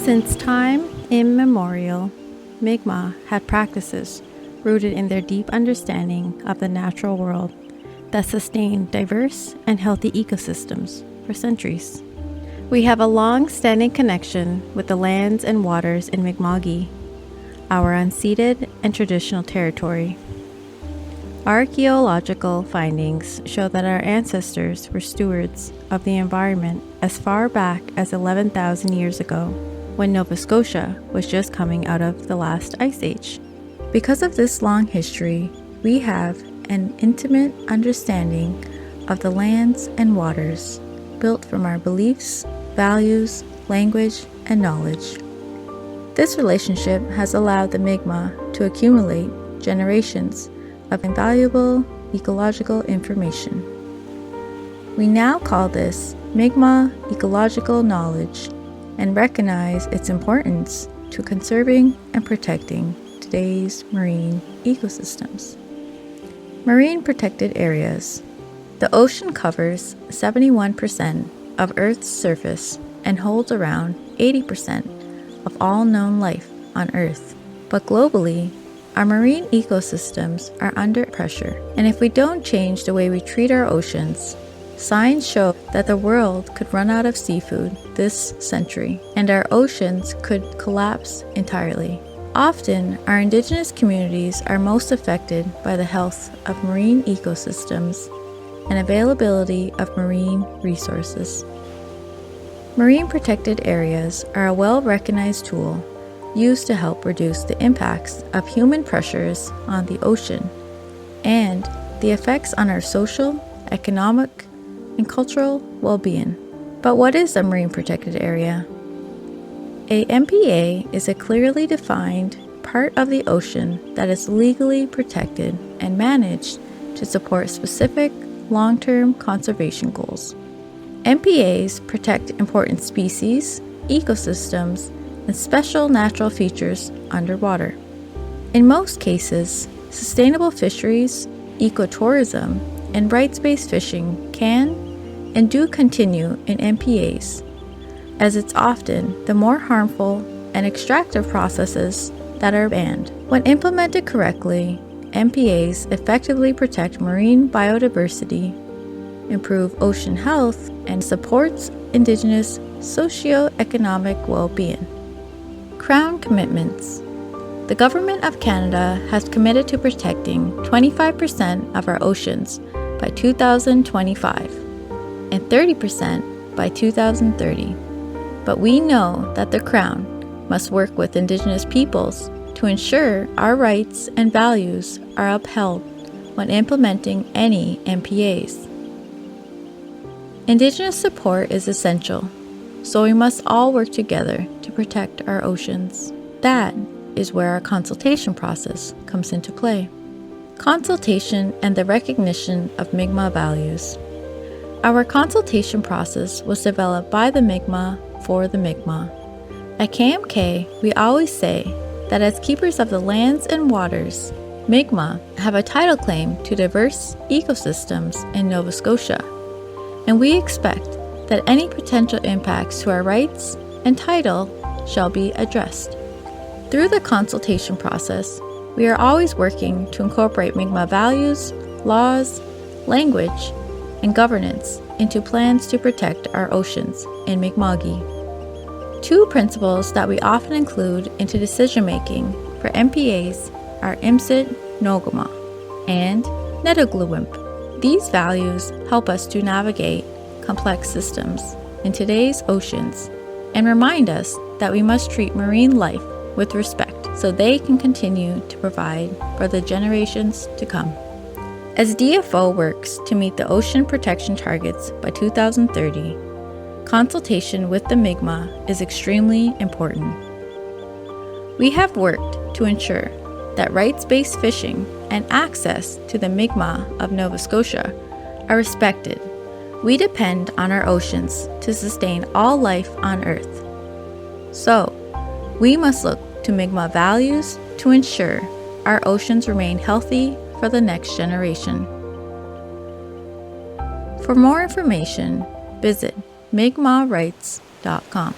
Since time immemorial, Mi'kmaq had practices rooted in their deep understanding of the natural world that sustained diverse and healthy ecosystems for centuries. We have a long-standing connection with the lands and waters in Mi'kma'ki, our unceded and traditional territory. Archaeological findings show that our ancestors were stewards of the environment as far back as 11,000 years ago, when Nova Scotia was just coming out of the last ice age. Because of this long history, we have an intimate understanding of the lands and waters built from our beliefs, values, language, and knowledge. This relationship has allowed the Mi'kmaq to accumulate generations of invaluable ecological information. We now call this Mi'kmaq ecological knowledge and recognize its importance to conserving and protecting today's marine ecosystems. Marine protected areas. The ocean covers 71% of Earth's surface and holds around 80% of all known life on Earth. But globally, our marine ecosystems are under pressure, and if we don't change the way we treat our oceans, signs show that the world could run out of seafood this century, and our oceans could collapse entirely. Often, our indigenous communities are most affected by the health of marine ecosystems and availability of marine resources. Marine protected areas are a well-recognized tool used to help reduce the impacts of human pressures on the ocean and the effects on our social, economic, and cultural well-being. But what is a marine protected area? A MPA is a clearly defined part of the ocean that is legally protected and managed to support specific long-term conservation goals. MPAs protect important species, ecosystems, and special natural features underwater. In most cases, sustainable fisheries, ecotourism, and rights-based fishing can and do continue in MPAs, as it's often the more harmful and extractive processes that are banned. When implemented correctly, MPAs effectively protect marine biodiversity, improve ocean health, and supports Indigenous socio-economic well-being. Crown commitments. The Government of Canada has committed to protecting 25% of our oceans by 2025 and 30% by 2030. But we know that the Crown must work with Indigenous peoples to ensure our rights and values are upheld when implementing any MPAs. Indigenous support is essential, so we must all work together to protect our oceans. That is where our consultation process comes into play. Consultation and the recognition of Mi'kmaq values. Our consultation process was developed by the Mi'kmaq for the Mi'kmaq. At KMK, we always say that as keepers of the lands and waters, Mi'kmaq have a title claim to diverse ecosystems in Nova Scotia, and we expect that any potential impacts to our rights and title shall be addressed. Through the consultation process, we are always working to incorporate Mi'kmaq values, laws, language, and governance into plans to protect our oceans in Mi'kma'ki. Two principles that we often include into decision-making for MPAs are Imsit Nogama and Netugluwimp. These values help us to navigate complex systems in today's oceans and remind us that we must treat marine life with respect so they can continue to provide for the generations to come. As DFO works to meet the ocean protection targets by 2030, consultation with the Mi'kmaq is extremely important. We have worked to ensure that rights-based fishing and access to the Mi'kmaq of Nova Scotia are respected. We depend on our oceans to sustain all life on Earth. So, we must look to Mi'kmaq values to ensure our oceans remain healthy for the next generation. For more information, visit mi'kma'rights.com.